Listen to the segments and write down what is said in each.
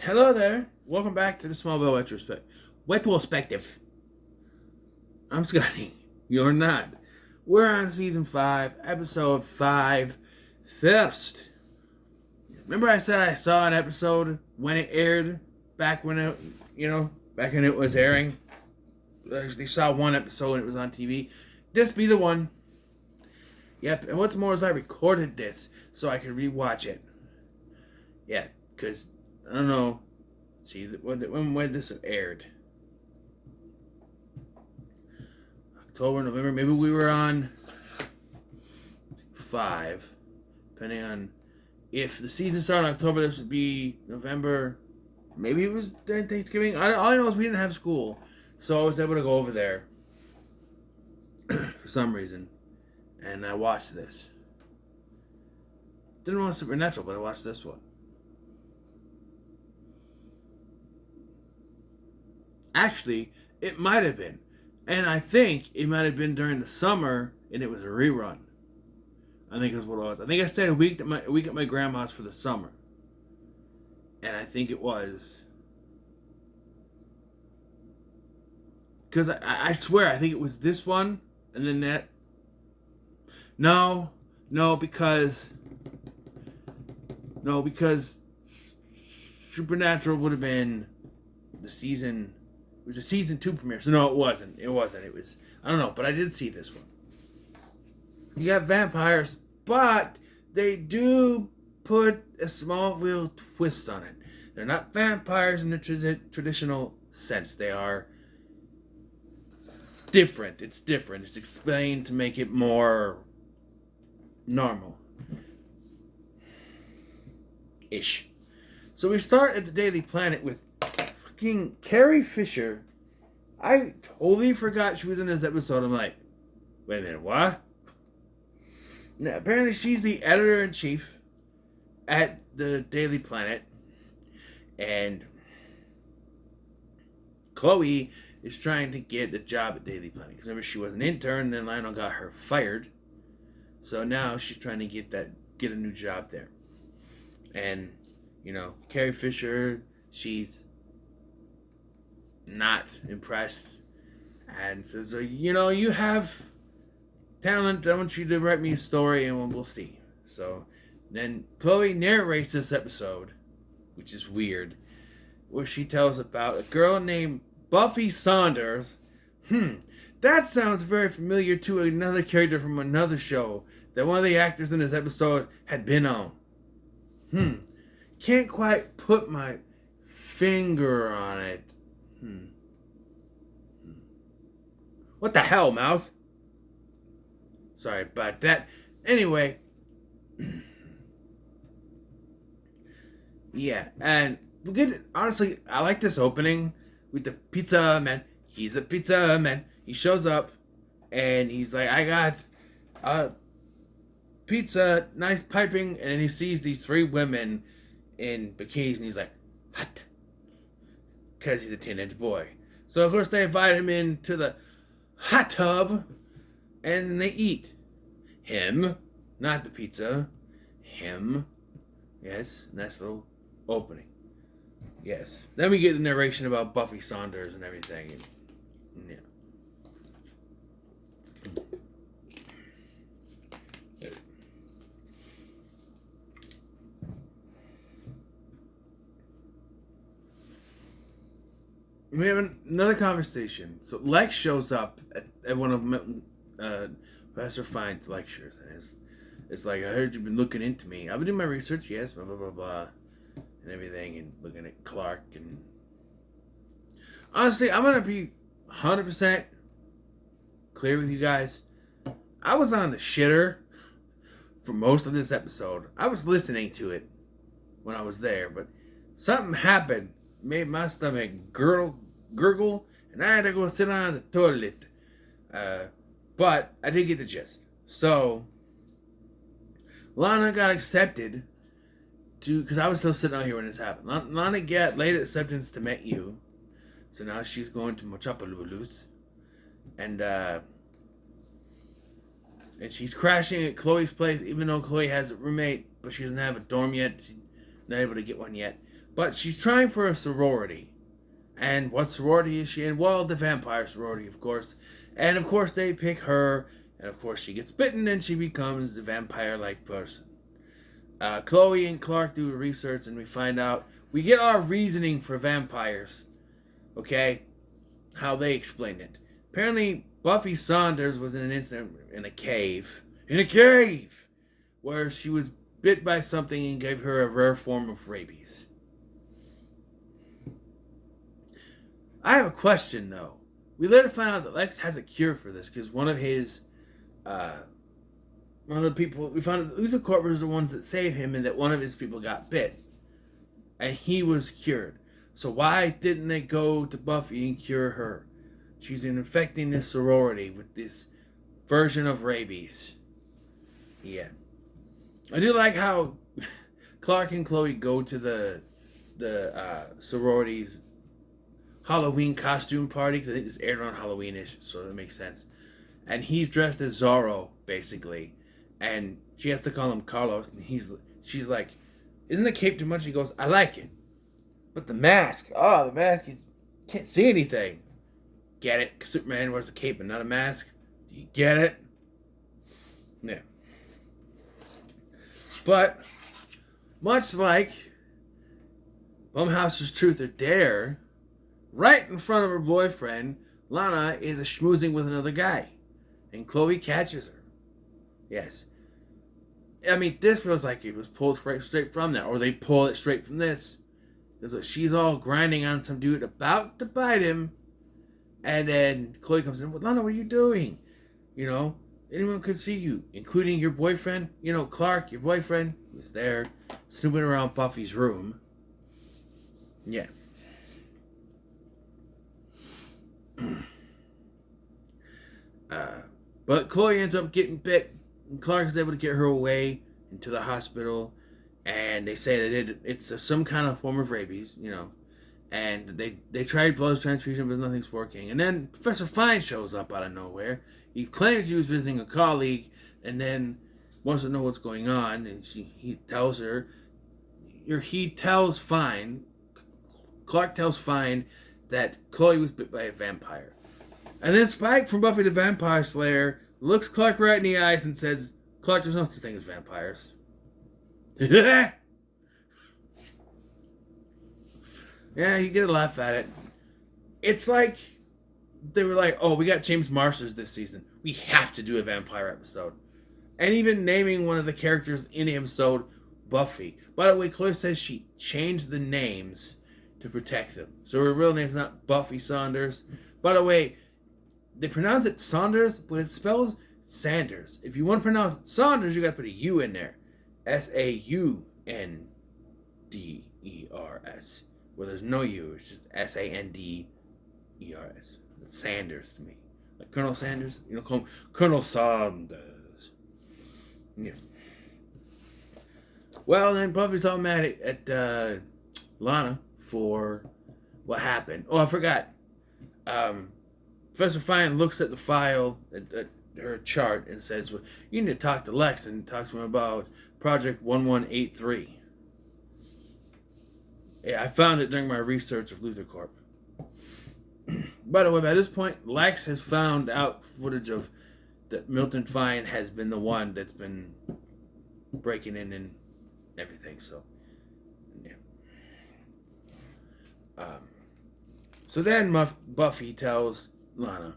Hello there. Welcome back to the Smallville Retrospective. I'm Scotty. You're not. We're on season 5, episode 5. First. Remember I said I saw an episode when it aired? Back when it was airing? I actually saw one episode when it was on TV. This be the one. Yep, and what's more is I recorded this so I could rewatch it. Yeah, because I don't know. See, when this aired? October, November. Maybe we were on 5. Depending on if the season started in October, this would be November. Maybe it was during Thanksgiving. All I know is we didn't have school, so I was able to go over there for some reason, and I watched this. Didn't watch Supernatural, but I watched this one. Actually, it might have been. And I think it might have been during the summer, and it was a rerun. I think that's what it was. I think I stayed a week at my grandma's for the summer. And I think it was. Because I swear, I think it was this one, and then that. No, because Supernatural would have been the season. It was a season 2 premiere. So no, it wasn't. It was. I don't know, but I did see this one. You got vampires, but they do put a Smallville twist on it. They're not vampires in the traditional sense. They are different. It's different. It's explained to make it more normal. Ish. So we start at the Daily Planet with fucking Carrie Fisher. I totally forgot she was in this episode. I'm like, wait a minute, what? Now, apparently she's the editor-in-chief at the Daily Planet. And Chloe is trying to get a job at Daily Planet. Because remember, she was an intern, and then Lionel got her fired. So now she's trying to get a new job there. And, Carrie Fisher, she's not impressed and says, you have talent. I want you to write me a story and we'll see. So then Chloe narrates this episode, which is weird, where she tells about a girl named Buffy Saunders. That sounds very familiar to another character from another show that one of the actors in this episode had been on. Can't quite put my finger on it. What the hell, mouth? Sorry about that. Anyway. Yeah, and honestly, I like this opening with the pizza man. He's a pizza man. He shows up and he's like, I got pizza, nice piping, and then he sees these 3 women in bikinis and he's like, what? Because he's a teenage boy. So of course they invite him into the hot tub and they eat. Him, not the pizza. Him. Yes, nice little opening. Yes. Then we get the narration about Buffy Saunders and everything. And, yeah. We have another conversation. So Lex shows up at one of Professor Fine's lectures, and it's like, I heard you've been looking into me. I've been doing my research, yes, blah blah blah blah, and everything, and looking at Clark. And honestly, I'm gonna be 100% clear with you guys. I was on the shitter for most of this episode. I was listening to it when I was there, but something happened, made my stomach gurgle, and I had to go sit on the toilet. But I did get the gist. So Lana got accepted because I was still sitting out here when this happened. Lana got late acceptance to Met You, so now she's going to Mochapaloo's, and she's crashing at Chloe's place, even though Chloe has a roommate, but she doesn't have a dorm yet. She's not able to get one yet. But she's trying for a sorority. And what sorority is she in? Well, the vampire sorority, of course. And of course, they pick her. And of course, she gets bitten and she becomes a vampire-like person. Chloe and Clark do research and we find out. We get our reasoning for vampires. Okay? How they explain it. Apparently, Buffy Saunders was in an incident in a cave. In a cave! Where she was bit by something and gave her a rare form of rabies. I have a question, though. We later find out that Lex has a cure for this, because one of the people, we found out Luther Corp was the ones that saved him, and that one of his people got bit. And he was cured. So why didn't they go to Buffy and cure her? She's infecting this sorority with this version of rabies. Yeah. I do like how Clark and Chloe go to the sorority's Halloween costume party, because I think it's aired on Halloween-ish, so that makes sense. And he's dressed as Zorro, basically. And she has to call him Carlos, and she's like, isn't the cape too much? He goes, I like it. But the mask, the mask, you can't see anything. Get it? Superman wears a cape and not a mask. Do you get it? Yeah. But, much like Blumhouse's Truth or Dare, right in front of her boyfriend, Lana is schmoozing with another guy. And Chloe catches her. Yes. I mean, this feels like it was pulled straight from that. Or they pull it straight from this. Because she's all grinding on some dude about to bite him. And then Chloe comes in, well, Lana, what are you doing? You know, anyone could see you, including your boyfriend. You know, Clark, your boyfriend, was there snooping around Buffy's room. Yeah. But Chloe ends up getting bit, and Clark is able to get her away into the hospital, and they say that it's some kind of form of rabies, you know, and they tried blood transfusion, but nothing's working. And then Professor Fine shows up out of nowhere. He claims he was visiting a colleague, and then wants to know what's going on, and he tells Fine, Clark tells Fine that Chloe was bit by a vampire. And then Spike from Buffy the Vampire Slayer looks Clark right in the eyes and says, Clark, there's no such thing as vampires. Yeah, you get a laugh at it. It's like, they were like, oh, we got James Marsters this season. We have to do a vampire episode. And even naming one of the characters in the episode, Buffy. By the way, Chloe says she changed the names to protect them. So her real name's not Buffy Saunders. By the way, they pronounce it Saunders, but it spells Sanders. If you want to pronounce it Saunders, you got to put a U in there. Saunders. Well, there's no U. It's just Sanders. It's Sanders to me. Like Colonel Sanders. You know, call him Colonel Saunders. Yeah. Well, then Buffy's all mad at Lana for what happened. Oh, I forgot. Professor Fine looks at the file, at her chart, and says, well, you need to talk to Lex and talk to him about Project 1183. Yeah, I found it during my research of Luthor Corp. By the way, by this point, Lex has found out footage of that Milton Fine has been the one that's been breaking in and everything, so, yeah. So then Buffy tells Lana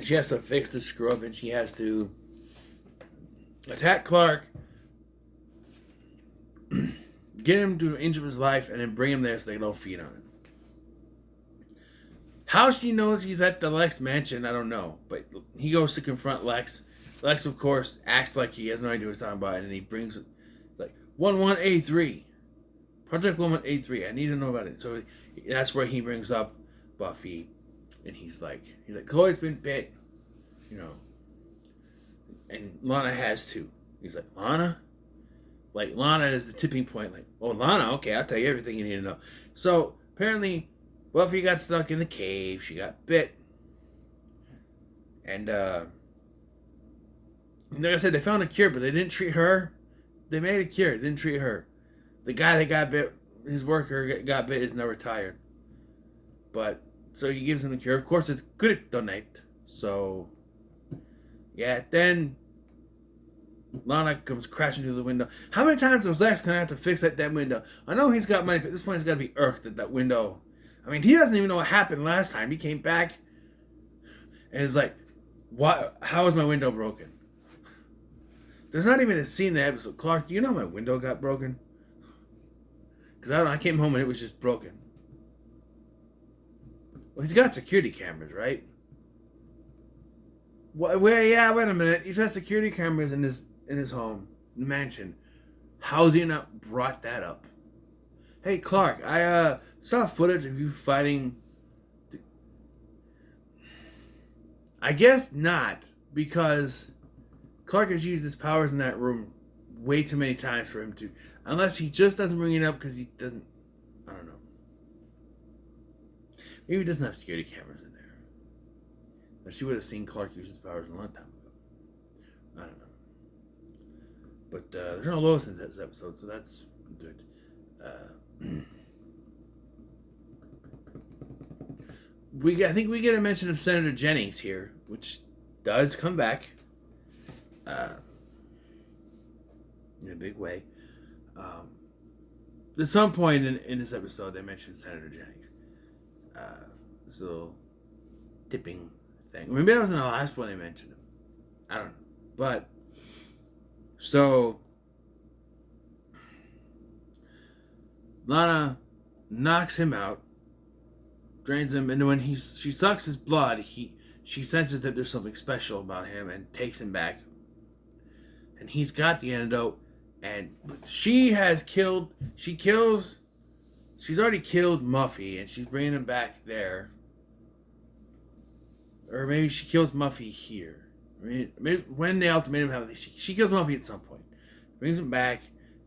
she has to fix the screw up and she has to attack Clark, get him to the edge of his life, and then bring him there so they don't feed on him. How she knows he's at the Lex mansion, I don't know. But he goes to confront Lex. Lex, of course, acts like he has no idea what he's talking about, and he brings like 1183. Project 1183. I need to know about it. So that's where he brings up Buffy, and he's like, Chloe's been bit, you know, and Lana has too. He's like, Lana? Like, Lana is the tipping point. Like, oh, Lana, okay, I'll tell you everything you need to know. So, apparently, Buffy got stuck in the cave. She got bit. And, like I said, they found a cure, but they didn't treat her. They made a cure. They didn't treat her. the guy that got bit, his worker got bit, is now retired. But so he gives him the cure. Of course, it's kryptonite. So yeah, then Lana comes crashing through the window. How many times was Lex gonna have to fix that damn window? I know he's got money, but at this point he's got to be irked at that window. I mean, he doesn't even know what happened last time. He came back and is like, "What? How is my window broken?" There's not even a scene in the episode. Clark, do you know my window got broken? Because I came home and it was just broken. Well, he's got security cameras, right? Wait a minute. He's got security cameras in his home, mansion. How's he not brought that up? Hey, Clark, I saw footage of you fighting. I guess not, because Clark has used his powers in that room way too many times for him to. Unless he just doesn't bring it up because he doesn't. I don't know. Maybe he doesn't have security cameras in there. But she would have seen Clark use his powers a long time ago. I don't know. But there's no Lois in this episode, so that's good. I think we get a mention of Senator Jennings here, which does come back in a big way. At some point in this episode, they mentioned Senator Jennings. This little tipping thing. Maybe that was in the last one they mentioned him. I don't know. But, so, Lana knocks him out, drains him, and when she sucks his blood, she senses that there's something special about him and takes him back. And he's got the antidote, and she's already killed Muffy, and she's bringing him back there. Or maybe she kills Muffy here. I mean, maybe when the ultimatum happens, she kills Muffy at some point. Brings him back,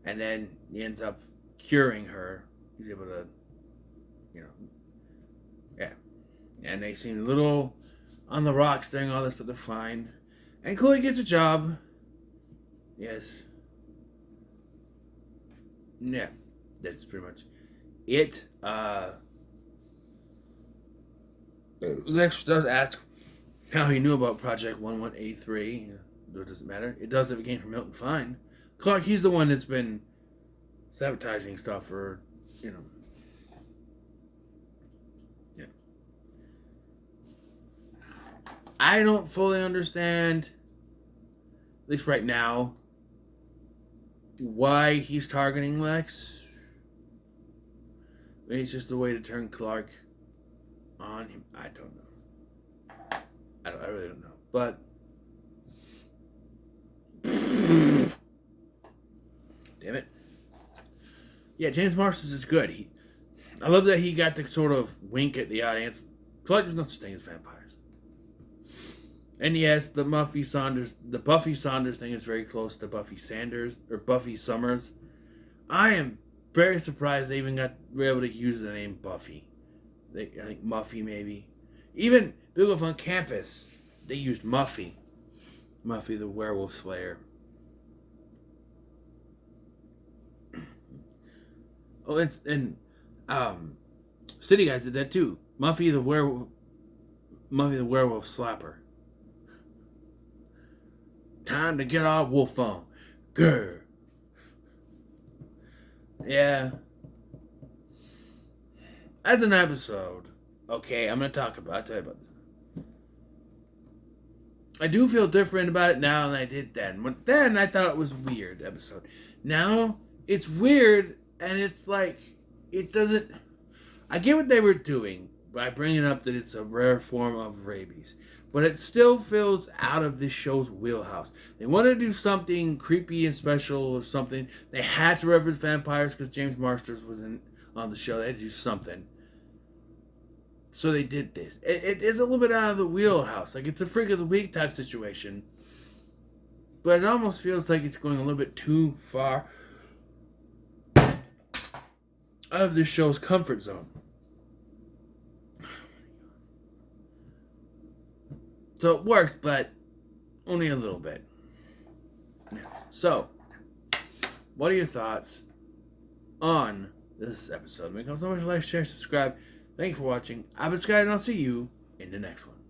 and then he ends up curing her. He's able to, yeah. And they seem a little on the rocks during all this, but they're fine. And Chloe gets a job. Yes. Yeah, that's pretty much it. Lex does ask how he knew about Project 1183. It doesn't matter. It does if it came from Milton Fine. Clark, he's the one that's been sabotaging stuff for, Yeah. I don't fully understand, at least right now, why he's targeting Lex. Maybe it's just a way to turn Clark on him. I don't know. I really don't know. But damn it. Yeah, James Marsden's is good. I love that he got to sort of wink at the audience. Clark, there's no such thing as vampires. And yes, the Buffy Saunders thing is very close to Buffy Sanders or Buffy Summers. I am very surprised they even were able to use the name Buffy. I think Muffy maybe. Even Big Wolf on Campus, they used Muffy. Muffy the Werewolf Slayer. Oh, and City Guys did that too. Muffy the Werewolf Slapper. Time to get our wolf on. Grr. Yeah. As an episode, okay, I'll tell you about this. I do feel different about it now than I did then. But then I thought it was a weird episode. Now, it's weird, and it's like, it doesn't... I get what they were doing by bringing up that it's a rare form of rabies. But it still feels out of this show's wheelhouse. They wanted to do something creepy and special or something. They had to reference vampires because James Marsters was on the show. They had to do something. So they did this. It is a little bit out of the wheelhouse. Like, it's a freak of the week type situation. But it almost feels like it's going a little bit too far out of this show's comfort zone. So it works, but only a little bit. So, what are your thoughts on this episode. Make so much like, share, subscribe. Thank you for watching. I've been Sky, and I'll see you in the next one.